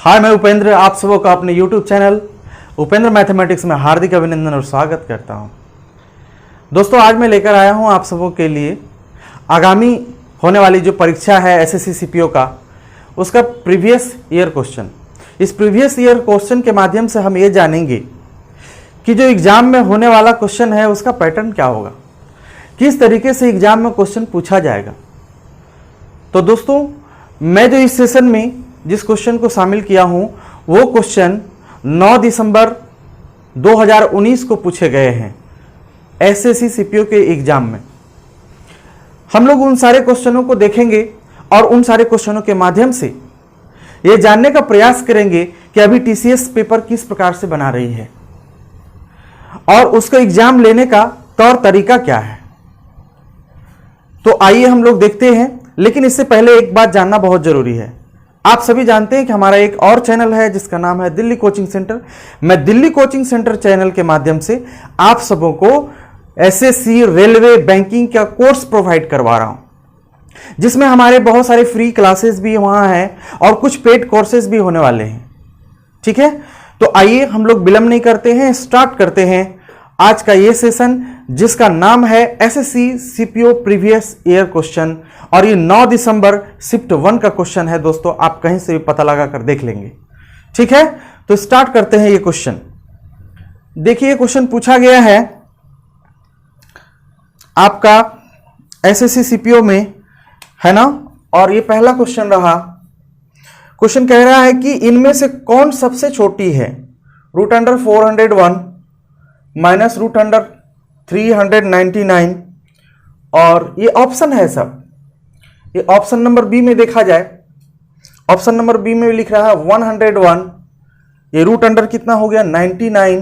हाय, मैं उपेंद्र आप सबों का अपने YouTube चैनल उपेंद्र मैथमेटिक्स में हार्दिक अभिनंदन और स्वागत करता हूं। दोस्तों, आज मैं लेकर आया हूं आप सबों के लिए आगामी होने वाली जो परीक्षा है एसएससी सीपीओ का, उसका प्रीवियस ईयर क्वेश्चन। इस प्रीवियस ईयर क्वेश्चन के माध्यम से हम ये जानेंगे कि जो एग्जाम में होने वाला क्वेश्चन है उसका पैटर्न क्या होगा, किस तरीके से एग्जाम में क्वेश्चन पूछा जाएगा। तो दोस्तों, मैं जो इस सेशन में जिस क्वेश्चन को शामिल किया हूं वो क्वेश्चन 9 दिसंबर 2019 को पूछे गए हैं एसएससी सीपीओ के एग्जाम में। हम लोग उन सारे क्वेश्चनों को देखेंगे और उन सारे क्वेश्चनों के माध्यम से ये जानने का प्रयास करेंगे कि अभी टीसीएस पेपर किस प्रकार से बना रही है और उसका एग्जाम लेने का तौर तरीका क्या है। तो आइए हम लोग देखते हैं, लेकिन इससे पहले एक बात जानना बहुत जरूरी है। आप सभी जानते हैं कि हमारा एक और चैनल है जिसका नाम है दिल्ली कोचिंग सेंटर। मैं दिल्ली कोचिंग सेंटर चैनल के माध्यम से आप सबों को एसएससी, रेलवे, बैंकिंग का कोर्स प्रोवाइड करवा रहा हूं, जिसमें हमारे बहुत सारे फ्री क्लासेस भी वहां हैं और कुछ पेड कोर्सेज भी होने वाले हैं। ठीक है, तो आइए हम लोग विलंब नहीं करते हैं, स्टार्ट करते हैं आज का ये सेशन जिसका नाम है SSC CPO previous year question. और ये 9 दिसंबर शिफ्ट 1 का क्वेश्चन है। दोस्तों, आप कहीं से भी पता लगा कर देख लेंगे। ठीक है, तो स्टार्ट करते हैं ये क्वेश्चन। देखिए, ये क्वेश्चन पूछा गया है आपका एसएससी सीपीओ में, है ना। और ये पहला क्वेश्चन रहा। क्वेश्चन कह रहा है कि इनमें से कौन सबसे छोटी है, √401 माइनस √399। और ये ऑप्शन है सब। ये ऑप्शन नंबर बी में देखा जाए, ऑप्शन नंबर बी में लिख रहा है 101, ये रूट अंडर कितना हो गया 99।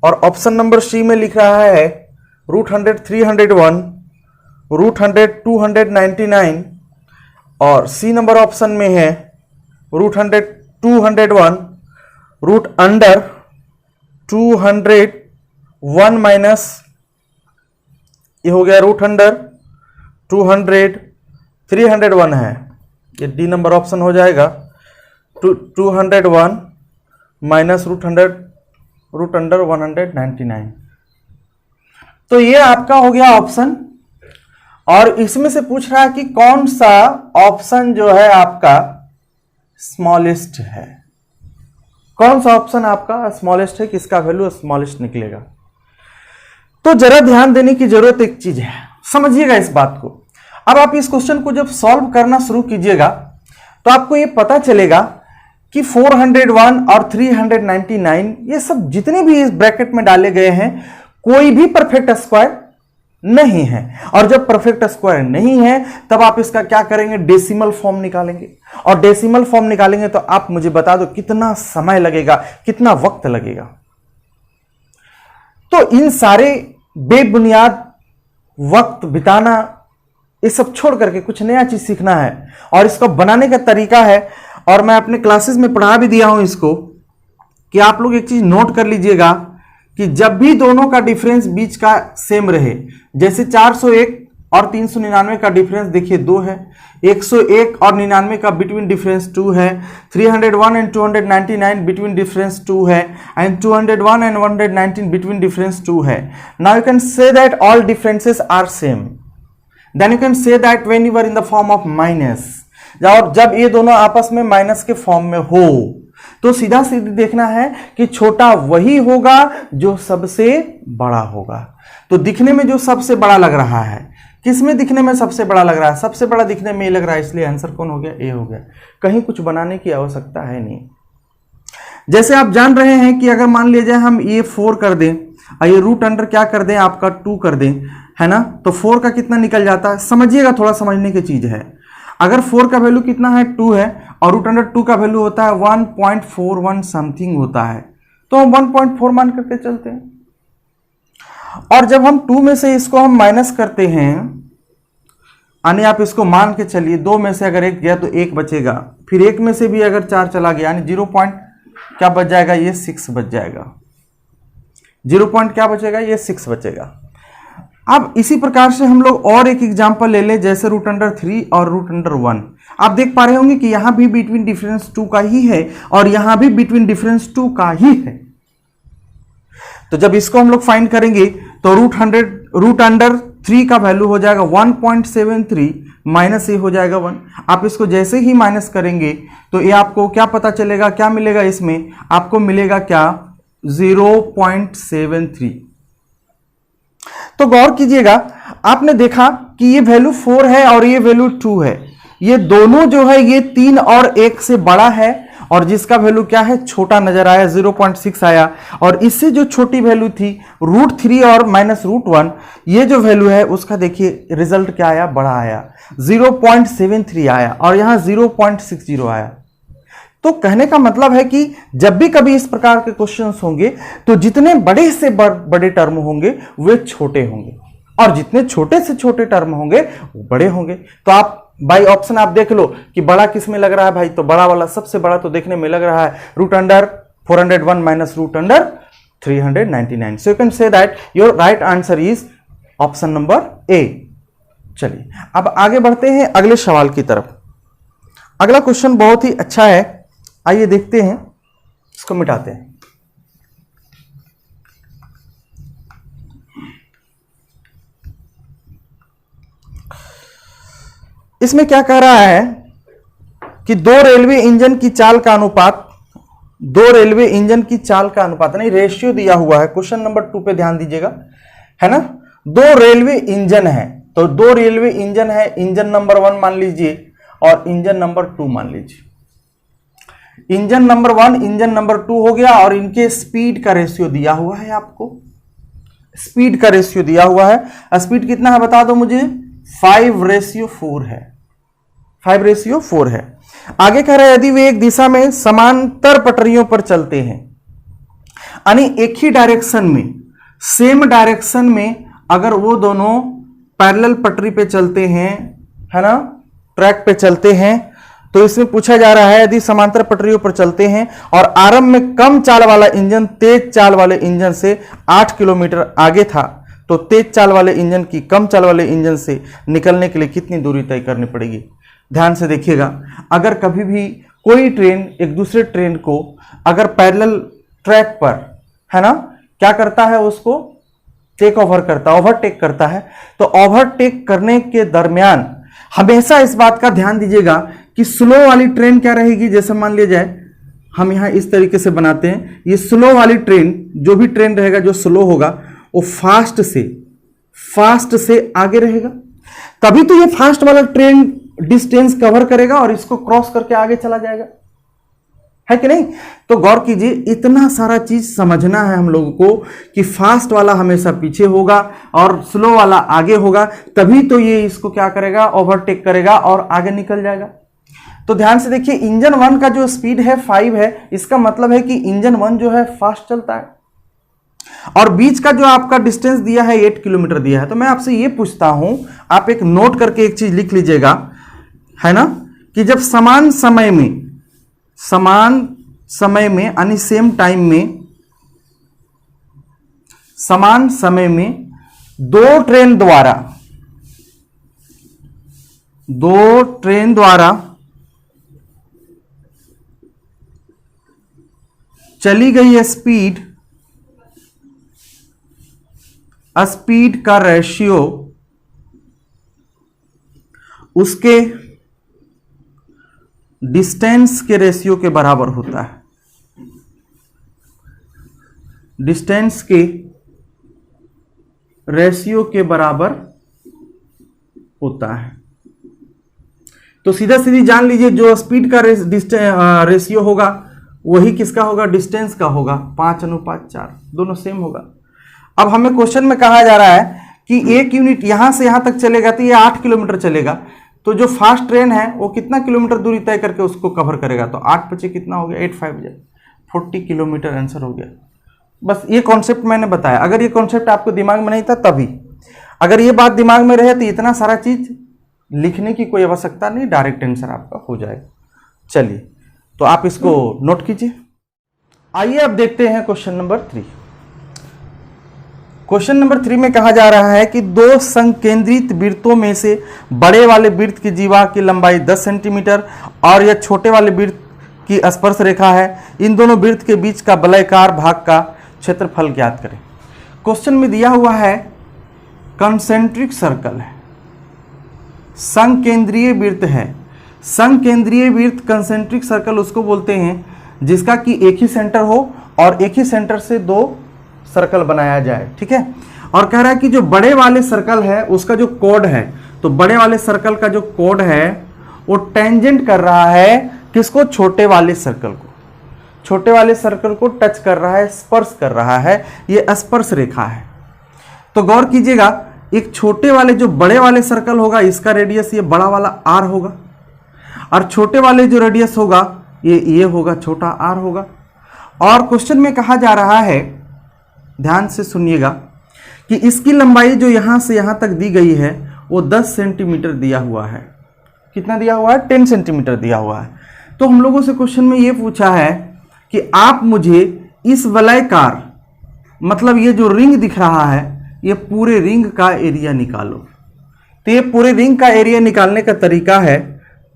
और ऑप्शन नंबर सी में लिख रहा है √301, √299। और सी नंबर ऑप्शन में है √201, रूट अंडर 201 माइनस ये हो गया रूट अंडर 301 है, ये डी नंबर ऑप्शन हो जाएगा। 201 माइनस रूट अंडर 199। तो ये आपका हो गया ऑप्शन। और इसमें से पूछ रहा है कि कौन सा ऑप्शन जो है आपका स्मॉलेस्ट है, कौन सा ऑप्शन आपका स्मॉलेस्ट है, किसका वैल्यू स्मॉलेस्ट निकलेगा। तो जरा ध्यान देने की जरूरत एक चीज है, समझिएगा इस बात को। अब आप इस क्वेश्चन को जब सॉल्व करना शुरू कीजिएगा तो आपको ये पता चलेगा कि 401 और 399 ये सब जितने भी इस ब्रैकेट में डाले गए हैं कोई भी परफेक्ट स्क्वायर नहीं है। और जब परफेक्ट स्क्वायर नहीं है तब आप इसका क्या करेंगे, डेसिमल फॉर्म निकालेंगे। और डेसिमल फॉर्म निकालेंगे तो आप मुझे बता दो कितना समय लगेगा, कितना वक्त लगेगा। तो इन सारे बेबुनियाद वक्त बिताना, ये सब छोड़ करके कुछ नया चीज सीखना है और इसको बनाने का तरीका है। और मैं अपने क्लासेस में पढ़ा भी दिया हूं इसको, कि आप लोग एक चीज नोट कर लीजिएगा कि जब भी दोनों का डिफरेंस बीच का सेम रहे, जैसे 401 और 399 का डिफरेंस देखिए 2 है, 101 और 99 का बिटवीन डिफरेंस 2 है, 301 एंड 299 बिटवीन डिफरेंस 2 है, एंड 201 एंड 119 बिटवीन डिफरेंस 2 है। Now you can say that all differences are same. Then you can say that when you are in the form of minus, और जब ये दोनों आपस में minus के फॉर्म में हो तो सीधा सीधी देखना है कि छोटा वही होगा जो सबसे बड़ा होगा। तो दिखने में जो सबसे बड़ा लग रहा है, किसमें दिखने में सबसे बड़ा लग रहा है, सबसे बड़ा दिखने में ये लग रहा है, इसलिए आंसर कौन हो गया, ए हो गया। कहीं कुछ बनाने की आवश्यकता है नहीं। जैसे आप जान रहे हैं कि अगर मान लिया जाए हम ये 4 कर दें और ये रूट अंडर क्या कर दें आपका 2 कर दें, है ना, तो 4 का कितना निकल जाता है, समझिएगा, थोड़ा समझने की चीज है। अगर 4 का वैल्यू कितना है 2 है और रूट अंडर 2 का वैल्यू होता है 1.41 समथिंग होता है, तो हम 1.4 मान करके चलते हैं। और जब हम 2 में से इसको हम माइनस करते हैं, यानी आप इसको मान के चलिए 2 में से अगर 1 गया तो 1 बचेगा, फिर 1 में से भी अगर 4 चला गया यानी 0 पॉइंट क्या बच जाएगा, ये 6 बच जाएगा। 0 पॉइंट क्या बचेगा, ये 6 बचेगा। अब इसी प्रकार से हम लोग और एक एग्जांपल ले लें, जैसे √3 और √1। आप देख पा रहे होंगे कि यहां भी बिटवीन डिफरेंस 2 का ही है और यहां भी बिटवीन डिफरेंस 2 का ही है। तो जब इसको हम लोग फाइंड करेंगे तो √3 का वैल्यू हो जाएगा 1.73 माइनस ये हो जाएगा 1। आप इसको जैसे ही माइनस करेंगे तो ये आपको क्या पता चलेगा, क्या मिलेगा, इसमें आपको मिलेगा क्या, 0.73। तो गौर कीजिएगा, आपने देखा कि ये वैल्यू 4 है और ये वैल्यू 2 है। ये दोनों जो है ये 3 और 1 से बड़ा है और जिसका वैल्यू क्या है, छोटा नजर आया, 0.6 आया। और इससे जो छोटी वैल्यू थी √3 और -√1, ये जो वैल्यू है उसका देखिए रिजल्ट क्या आया, बड़ा आया, 0.73 आया और यहां 0.60 आया। तो कहने का मतलब है कि जब भी कभी इस प्रकार के क्वेश्चंस होंगे तो जितने बड़े से बड़े टर्म होंगे वे छोटे होंगे और जितने छोटे से छोटे टर्म होंगे वो बड़े होंगे। तो आप बाय ऑप्शन आप देख लो कि बड़ा किस में लग रहा है भाई, तो बड़ा वाला सबसे बड़ा तो देखने में लग रहा है √401 minus √399। So you can say that your right answer is option number A. चलिए अब आगे बढ़ते हैं अगले सवाल की तरफ। अगला क्वेश्चन बहुत ही अच्छा है, आइए देखते हैं, इसको मिटाते हैं। इसमें क्या कह रहा है कि दो रेलवे इंजन की चाल का अनुपात नहीं, रेशियो दिया हुआ है। क्वेश्चन नंबर 2 पे ध्यान दीजिएगा, है ना। दो रेलवे इंजन है, तो दो रेलवे इंजन है, इंजन नंबर 1 मान लीजिए और इंजन नंबर 2 मान लीजिए। इंजन नंबर 1 इंजन नंबर 2 हो गया और इनके स्पीड का रेशियो दिया हुआ है। आपको स्पीड का रेशियो दिया हुआ है। स्पीड कितना है बता दो मुझे, 5:4 है, 5:4 है। आगे कह रहा है यदि वे एक दिशा में समांतर पटरियों पर चलते हैं, यानी एक ही डायरेक्शन में, सेम डायरेक्शन में अगर वो दोनों पैरेलल पटरी पे चलते हैं, है ना, ट्रैक पे चलते हैं, तो इसमें पूछा जा रहा है यदि समांतर पटरियों पर चलते हैं और आरंभ में कम चाल वाला इंजन तेज चाल वाले इंजन से 8 किलोमीटर आगे था, तो तेज चाल वाले इंजन की कम चाल वाले इंजन से निकलने के लिए कितनी दूरी तय करनी पड़ेगी। ध्यान से देखिएगा, अगर कभी भी कोई ट्रेन एक दूसरे ट्रेन को अगर पैरेलल ट्रैक पर, है ना, क्या करता है, उसको टेक ओवर करता है, ओवरटेक करता है, तो ओवरटेक करने के दरमियान हमेशा इस बात का ध्यान दीजिएगा कि स्लो वाली ट्रेन क्या रहेगी। जैसे मान लिया जाए हम यहां इस तरीके से बनाते हैं, ये स्लो वाली ट्रेन, जो भी ट्रेन रहेगा जो स्लो होगा वो फास्ट से आगे रहेगा, तभी तो ये फास्ट वाला ट्रेन डिस्टेंस कवर करेगा और इसको क्रॉस करके आगे चला जाएगा, है कि नहीं। तो गौर कीजिए, इतना सारा चीज समझना है हम लोगों को कि फास्ट वाला हमेशा पीछे होगा और स्लो वाला आगे होगा, तभी तो ये इसको क्या करेगा, ओवरटेक करेगा और आगे निकल जाएगा। तो ध्यान से देखिए, इंजन 1 का जो स्पीड है 5 है, इसका मतलब है कि इंजन 1 जो है फास्ट चलता है और बीच का जो आपका डिस्टेंस दिया है 8 किलोमीटर दिया है। तो मैं आपसे ये पूछता हूं, आप एक नोट करके एक चीज लिख लीजिएगा, है ना, कि जब समान समय में यानी सेम टाइम में, समान समय में दो ट्रेन द्वारा चली गई स्पीड का रेशियो उसके डिस्टेंस के रेशियो के बराबर होता है, डिस्टेंस के रेशियो के बराबर होता है। तो सीधा सीधी जान लीजिए, जो स्पीड का रेशियो होगा वही किसका होगा, डिस्टेंस का होगा, 5:4, दोनों सेम होगा। अब हमें क्वेश्चन में कहा जा रहा है कि एक यूनिट यहां से यहां तक चलेगा तो ये 8 किलोमीटर चलेगा, तो जो फास्ट ट्रेन है वो कितना किलोमीटर दूरी तय करके उसको कवर करेगा, तो 8 × 5 कितना हो गया, 8 × 5 40 किलोमीटर आंसर हो गया। बस ये कॉन्सेप्ट मैंने बताया, अगर ये कॉन्सेप्ट आपको दिमाग में नहीं था तभी, अगर ये बात दिमाग में रहे तो इतना सारा चीज लिखने की कोई आवश्यकता नहीं, डायरेक्ट आंसर आपका हो जाएगा। चलिए, तो आप इसको नोट कीजिए। आइए अब देखते हैं क्वेश्चन नंबर 3। क्वेश्चन नंबर 3 में कहा जा रहा है कि दो संकेंद्रित वृत्तों में से बड़े वाले वृत्त की जीवा की लंबाई 10 सेंटीमीटर और यह छोटे वाले वृत्त की स्पर्श रेखा है। इन दोनों वृत्त के बीच का वलयाकार भाग का क्षेत्रफल ज्ञात करें। क्वेश्चन में दिया हुआ है कंसेंट्रिक सर्कल है, संकेंद्रीय वृत्त है। संकेंद्रीय वृत्त कंसेंट्रिक सर्कल उसको बोलते हैं जिसका कि एक ही सेंटर हो और एक ही सेंटर से दो सर्कल बनाया जाए, ठीक है। और कह रहा है कि जो बड़े वाले सर्कल है उसका जो कोड है, तो बड़े वाले सर्कल का जो कोड है वो टेंजेंट कर रहा है किसको, छोटे वाले सर्कल को, छोटे वाले सर्कल को टच कर रहा है, स्पर्श कर रहा है, ये स्पर्श रेखा है। तो गौर कीजिएगा, एक छोटे वाले जो बड़े वाले सर्कल होगा इसका रेडियस ये बड़ा वाला आर होगा, और छोटे वाले जो रेडियस होगा ये होगा, छोटा आर होगा। और क्वेश्चन में कहा जा रहा है, ध्यान से सुनिएगा, कि इसकी लंबाई जो यहां से यहां तक दी गई है वो 10 सेंटीमीटर दिया हुआ है। कितना दिया हुआ है, 10 सेंटीमीटर दिया हुआ है। तो हम लोगों से क्वेश्चन में ये पूछा है कि आप मुझे इस वलयाकार, मतलब ये जो रिंग दिख रहा है, ये पूरे रिंग का एरिया निकालो। तो ये पूरे रिंग का एरिया निकालने का तरीका है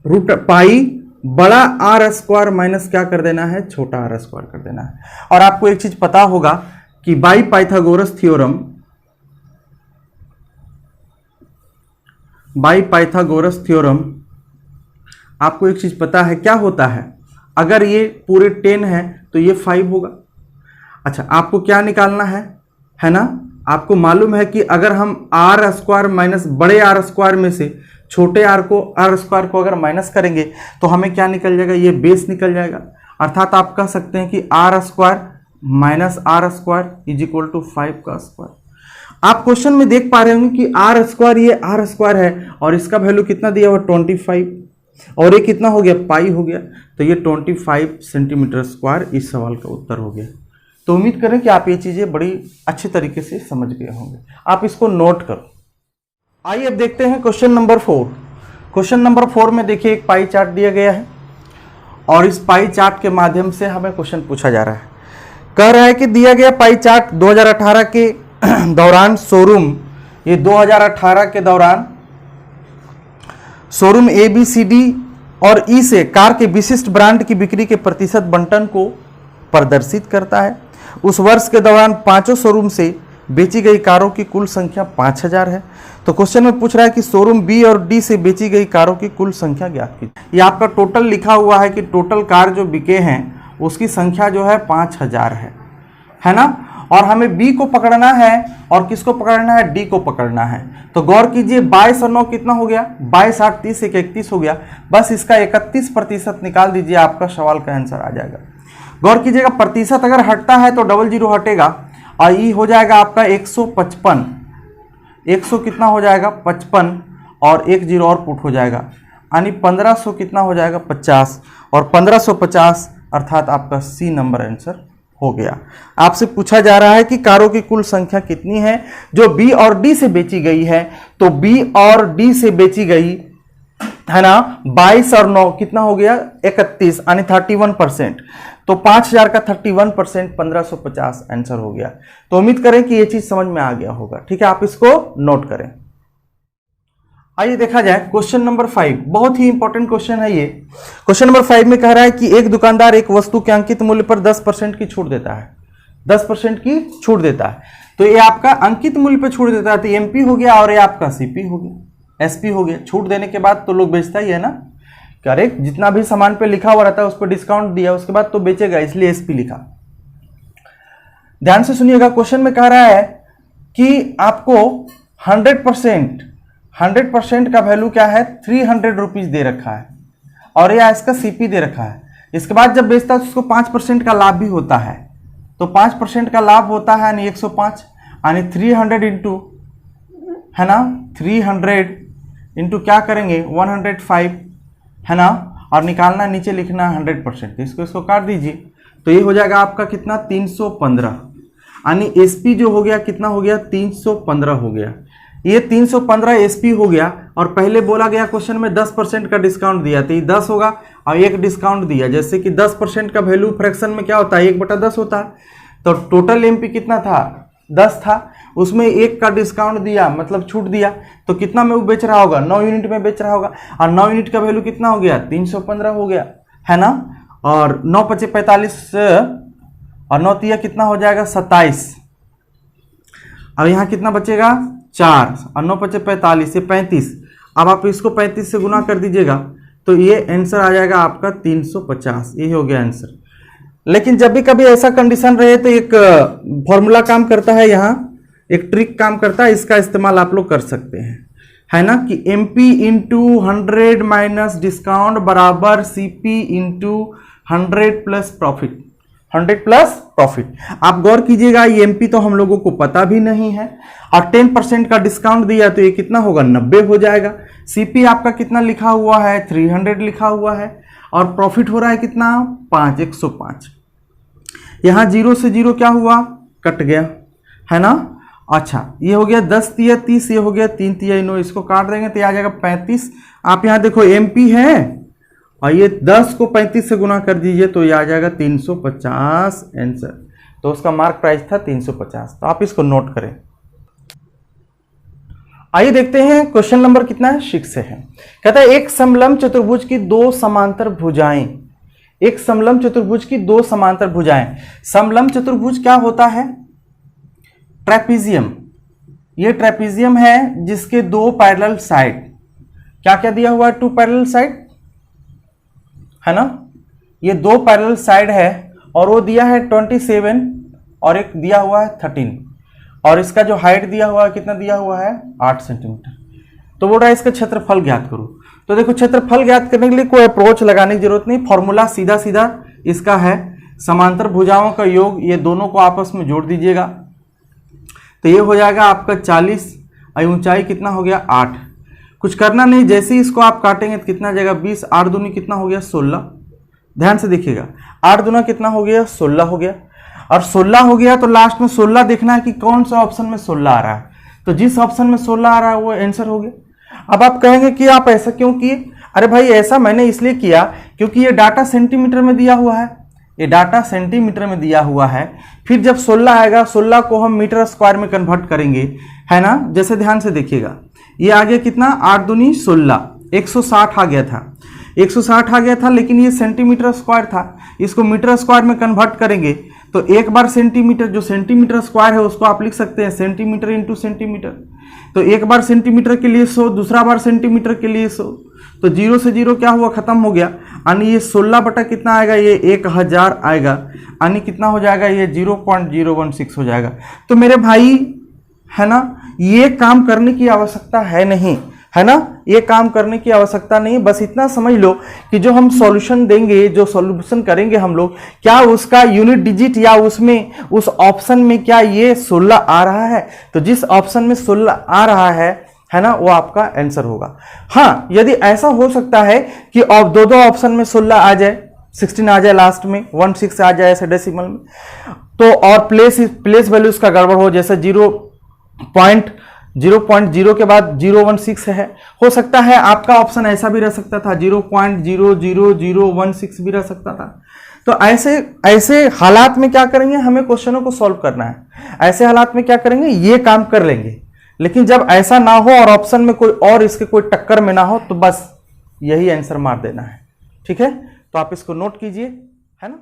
रूट पाई बड़ा आर स्क्वायर माइनस क्या कर देना है, छोटा आर स्क्वायर कर देना है। और आपको एक चीज पता होगा कि by Pythagoras theorem, by Pythagoras theorem, आपको एक चीज पता है क्या होता है, अगर ये पूरे 10 है तो ये 5 होगा। अच्छा, आपको क्या निकालना है ना, आपको मालूम है कि अगर हम आर स्क्वायर माइनस बड़े आर स्क्वायर में से छोटे आर स्क्वायर को अगर माइनस करेंगे तो हमें क्या निकल जाएगा, ये बेस निकल जाएगा। अर्थात आप कह सकते हैं कि R square minus R square is equal to 5 का स्क्वायर। आप क्वेश्चन में देख पा रहे होंगे कि आर स्क्वायर, ये आर स्क्वायर है और इसका वैल्यू कितना दिया हुआ, 25, और ये कितना हो गया, पाई हो गया। तो ये 25 सेंटीमीटर स्क्वायर इस सवाल का उत्तर हो गया। तो उम्मीद करें कि आप ये चीजें बड़ी अच्छे तरीके से समझ गए होंगे। आप इसको नोट करो। आइए अब देखते हैं क्वेश्चन नंबर 4। क्वेश्चन नंबर 4 में देखिए एक पाई चार्ट दिया गया है और इस पाई चार्ट के माध्यम से हमें क्वेश्चन पूछा जा रहा है। कह रहा है कि दिया गया पाई चार्ट 2018 के दौरान शोरूम, ये 2018 के दौरान शोरूम ABCD और E से कार के विशिष्ट ब्रांड की बिक्री के प्रतिशत बंटन को प्रदर्शित करता है। उस वर्ष के दौरान पांचों शोरूम से बेची गई कारों की कुल संख्या 5000 है। तो क्वेश्चन में पूछ रहा है कि शोरूम B और D से बेची गई कारों की कुल संख्या ज्ञात कीजिए। ये आपका टोटल लिखा हुआ है कि टोटल कार जो बिके हैं उसकी संख्या जो है 5000 है ना। और हमें B को पकड़ना है और किसको पकड़ना है, D को पकड़ना है। तो गौर कीजिए 22 और 9 कितना हो गया, 22 8 30 31 हो गया। बस इसका 31% निकाल दीजिए, आपका सवाल का आंसर आ जाएगा। गौर कीजिएगा, प्रतिशत अगर हटता है तो 00 हटेगा और ई हो जाएगा आपका 155। 100 कितना हो जाएगा 55 और 10 और पुट हो जाएगा, यानी 1500 कितना हो जाएगा 50 और 1550 अर्थात आपका सी नंबर आंसर हो गया। आपसे पूछा जा रहा है कि कारों की कुल संख्या कितनी है जो बी और डी से बेची गई है। तो बी और डी से बेची गई है ना, 22 और 9 कितना हो गया 31 यानी 31%। तो 5000 का 31% 1550 आंसर हो गया। तो उम्मीद करें कि यह चीज समझ में आ गया होगा। ठीक है, आप इसको नोट करें। आइए देखा जाए क्वेश्चन नंबर 5, बहुत ही इंपॉर्टेंट क्वेश्चन है ये। क्वेश्चन नंबर 5 में कह रहा है कि एक दुकानदार एक वस्तु के अंकित मूल्य पर 10% की छूट देता है, 10% की छूट देता है। तो ये आपका अंकित मूल्य पर छूट देता है, तो एमपी हो गया और ये आपका सीपी हो गया, एसपी हो गया। छूट देने के बाद तो लोग बेचता ही है ना, करेक्ट। जितना भी सामान पे लिखा हुआ रहता है उस पर डिस्काउंट दिया, उसके बाद तो बेचेगा, इसलिए एसपी लिखा। ध्यान से सुनिएगा, क्वेश्चन में कह रहा है कि आपको 100% का वैल्यू क्या है 300 रुपीज दे रखा है और यह इसका सीपी दे रखा है। इसके बाद जब बेचता है तो उसको 5% का लाभ भी होता है। तो 5% का लाभ होता है यानी 105 यानी 300 इंटू है ना, 300 इंटू क्या करेंगे 105 है ना, और निकालना नीचे लिखना 100%। तो इसको काट दीजिए, तो ये हो जाएगा आपका कितना 315 यानी एसपी जो हो गया कितना हो गया 315 हो गया। ये 315 एसपी हो गया और पहले बोला गया क्वेश्चन में 10% का डिस्काउंट दिया, तो ये 10 होगा और एक डिस्काउंट दिया। जैसे कि 10% का वैल्यू फ्रैक्शन में क्या होता है 1/10 होता है। तो टोटल एमपी कितना था 10 था उसमें 1 का डिस्काउंट दिया मतलब छूट दिया, तो कितना में वो बेच रहा होगा, 9 यूनिट में बेच रहा होगा, और 9 यूनिट का वैल्यू कितना हो गया, 315 हो गया, है ना। और 9 पचे 45 और 9 तिया कितना हो जाएगा 27। अब यहाँ कितना बचेगा 4 और 9 पचे 45 ये 35। अब आप इसको 35 से गुना कर दीजिएगा तो ये आंसर आ जाएगा आपका 350। ये हो गया आंसर। लेकिन जब भी कभी ऐसा कंडीशन रहे तो एक फॉर्मूला काम करता है, यहाँ एक ट्रिक काम करता है, इसका इस्तेमाल आप लोग कर सकते हैं, है ना, कि MP इंटू 100 माइनस डिस्काउंट बराबर CP into 100 plus profit, 100 plus profit. आप गौर कीजिएगा ये MP तो हम लोगों को पता भी नहीं है, और 10% का डिस्काउंट दिया तो ये कितना होगा 90 हो जाएगा। CP आपका कितना लिखा हुआ है 300 लिखा हुआ है, और प्रॉफिट हो रहा है कितना 5, 105। यहाँ 0 से 0 क्या हुआ कट गया, है ना। अच्छा ये हो गया 10 तिया 30, ये हो गया 3 तिया 9, इसको काट देंगे तो ये आ जाएगा 35। आप यहाँ देखो MP है और ये 10 को 35 से गुना कर दीजिए तो ये आ जाएगा 350 आंसर। तो उसका मार्क प्राइस था 350, तो आप इसको नोट करें। आइए देखते हैं क्वेश्चन नंबर कितना है 6 से है। कहता है एक समलंब चतुर्भुज की 2 समांतर भुजाएं, एक समलंब चतुर्भुज की 2 समांतर भुजाएं। समलंब चतुर्भुज क्या होता है, ट्रेपीजियम। ये ट्रेपीजियम है जिसके 2 पैरेलल साइड, क्या क्या दिया हुआ है 2 पैरेलल साइड, है ना। ये 2 पैरेलल साइड है और वो दिया है 27 और एक दिया हुआ है 13, और इसका जो हाइट दिया हुआ है कितना दिया हुआ है 8 सेंटीमीटर। तो बोल रहा है इसका क्षेत्रफल ज्ञात करो। तो देखो क्षेत्रफल ज्ञात करने के लिए कोई अप्रोच लगाने की जरूरत नहीं, फॉर्मूला सीधा सीधा इसका है, समांतर भुजाओं का योग, ये दोनों को आपस में जोड़ दीजिएगा तो ये हो जाएगा आपका 40, और ऊंचाई कितना हो गया 8। कुछ करना नहीं, जैसे ही इसको आप काटेंगे तो कितना जाएगा 20, 8 दूनी कितना हो गया 16। ध्यान से देखिएगा 8 दूना कितना हो गया 16 हो गया, और 16 हो गया तो लास्ट में 16 देखना है कि कौन सा ऑप्शन में 16 आ रहा है, तो जिस ऑप्शन में 16 आ रहा है वो आंसर हो गया। अब आप कहेंगे कि आप ऐसा क्यों किए, अरे भाई ऐसा मैंने इसलिए किया क्योंकि ये डाटा सेंटीमीटर में दिया हुआ है, ये डाटा सेंटीमीटर में दिया हुआ है, फिर जब 16 आएगा 16 को हम मीटर स्क्वायर में कन्वर्ट करेंगे, है ना। जैसे ध्यान से देखिएगा ये आ गया कितना 8 दूनी 16, 160 आ गया था, 160 आ गया था, लेकिन ये सेंटीमीटर स्क्वायर था, इसको मीटर स्क्वायर में कन्वर्ट करेंगे तो एक बार सेंटीमीटर, जो सेंटीमीटर स्क्वायर है उसको आप लिख सकते हैं सेंटीमीटर इंटू सेंटीमीटर। तो एक बार सेंटीमीटर के लिए 100, दूसरा बार सेंटीमीटर के लिए 100, तो 0 से 0 क्या हुआ खत्म हो गया, यानी ये 16 बटा कितना आएगा, ये 1000 आएगा, यानी कितना हो जाएगा ये 0.016 हो जाएगा। तो मेरे भाई, है ना, ये काम करने की आवश्यकता है नहीं, है ना, ये काम करने की आवश्यकता नहीं। बस इतना समझ लो कि जो हम सॉल्यूशन देंगे, जो सॉल्यूशन करेंगे हम लोग, क्या उसका यूनिट डिजिट या उसमें उस ऑप्शन में क्या ये 16 आ रहा है, तो जिस ऑप्शन में 16 आ रहा है ना, वो आपका आंसर होगा। हाँ, यदि ऐसा हो सकता है कि दो ऑप्शन में 16 आ जाए, 16 आ जाए, लास्ट में 16 आ जाए ऐसे डेसिमल में, तो और प्लेस वैल्यूज का गड़बड़ हो, जैसे 0.0 के बाद 016 है, हो सकता है आपका ऑप्शन ऐसा भी रह सकता था, 0.00016 भी रह सकता था। तो ऐसे हालात में क्या करेंगे, हमें क्वेश्चनों को सॉल्व करना है, ऐसे हालात में क्या करेंगे, ये काम कर लेंगे। लेकिन जब ऐसा ना हो और ऑप्शन में कोई और इसके कोई टक्कर में ना हो, तो बस यही आंसर मार देना है। ठीक है, तो आप इसको नोट कीजिए, है ना।